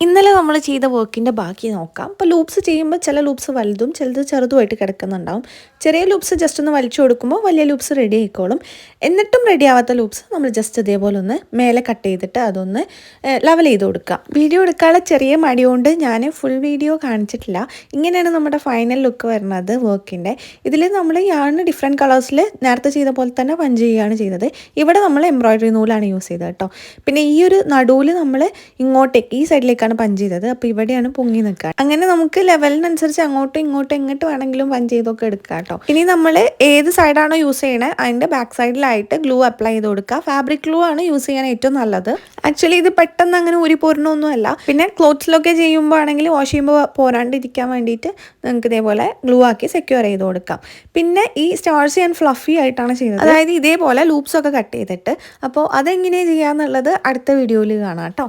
ഇന്നലെ നമ്മൾ ചെയ്ത വർക്കിൻ്റെ ബാക്കി നോക്കാം. അപ്പോൾ ലൂപ്സ് ചെയ്യുമ്പോൾ ചില ലൂപ്സ് വലുതും ചിലത് ചെറുതുമായിട്ട് കിടക്കുന്നുണ്ടാവും. ചെറിയ ലൂപ്സ് ജസ്റ്റ് ഒന്ന് വലിച്ചു കൊടുക്കുമ്പോൾ വലിയ ലൂപ്സ് റെഡി ആയിക്കോളും. എന്നിട്ടും റെഡി ആവാത്ത ലൂപ്സ് നമ്മൾ ജസ്റ്റ് ഇതേപോലെ ഒന്ന് മേലെ കട്ട് ചെയ്തിട്ട് അതൊന്ന് ലെവൽ ചെയ്ത് കൊടുക്കാം. വീഡിയോ എടുക്കാനുള്ള ചെറിയ മടി കൊണ്ട് ഞാൻ ഫുൾ വീഡിയോ കാണിച്ചിട്ടില്ല. ഇങ്ങനെയാണ് നമ്മുടെ ഫൈനൽ ലുക്ക് വരുന്നത് വർക്കിൻ്റെ. ഇതിൽ നമ്മൾ യാണിന് ഡിഫറെൻറ്റ് കളേഴ്സിൽ നേരത്തെ ചെയ്ത പോലെ തന്നെ പഞ്ച് ചെയ്യുകയാണ് ചെയ്തത്. ഇവിടെ നമ്മൾ എംബ്രോയിഡറി നൂലാണ് യൂസ് ചെയ്തത് കേട്ടോ. പിന്നെ ഈ ഒരു നടുവിൽ നമ്മൾ ഇങ്ങോട്ടേക്ക് ഈ സൈഡിലേക്ക് പഞ്ച് ചെയ്തത്. അപ്പോൾ ഇവിടെയാണ് പൊങ്ങി നിൽക്കുക. അങ്ങനെ നമുക്ക് ലെവലിനനുസരിച്ച് അങ്ങോട്ടും ഇങ്ങോട്ടും എങ്ങോട്ട് വേണമെങ്കിലും പഞ്ച് ചെയ്തൊക്കെ എടുക്കാം കേട്ടോ. ഇനി നമ്മൾ ഏത് സൈഡാണോ യൂസ് ചെയ്യണത് അതിൻ്റെ ബാക്ക് സൈഡിലായിട്ട് ഗ്ലൂ അപ്ലൈ ചെയ്ത് കൊടുക്കുക. ഫാബ്രിക് ഗ്ലൂ ആണ് യൂസ് ചെയ്യാൻ ഏറ്റവും നല്ലത്. ആക്ച്വലി ഇത് പെട്ടെന്ന് അങ്ങനെ ഊരി പോരണമൊന്നുമല്ല. പിന്നെ ക്ലോത്ത്സിലൊക്കെ ചെയ്യുമ്പോൾ ആണെങ്കിൽ വാഷ് ചെയ്യുമ്പോൾ പോരാണ്ടിരിക്കാൻ വേണ്ടിയിട്ട് നിങ്ങൾക്ക് ഇതേപോലെ ഗ്ലൂ ആക്കി സെക്യൂർ ചെയ്ത് കൊടുക്കാം. പിന്നെ ഈ സ്റ്റാർസ് ഞാൻ ഫ്ലഫി ആയിട്ടാണ് ചെയ്യുന്നത്. അതായത് ഇതേപോലെ ലൂപ്സൊക്കെ കട്ട് ചെയ്തിട്ട്. അപ്പോൾ അതെങ്ങനെയാണ് ചെയ്യാന്നുള്ളത് അടുത്ത വീഡിയോയിൽ കാണാം കേട്ടോ.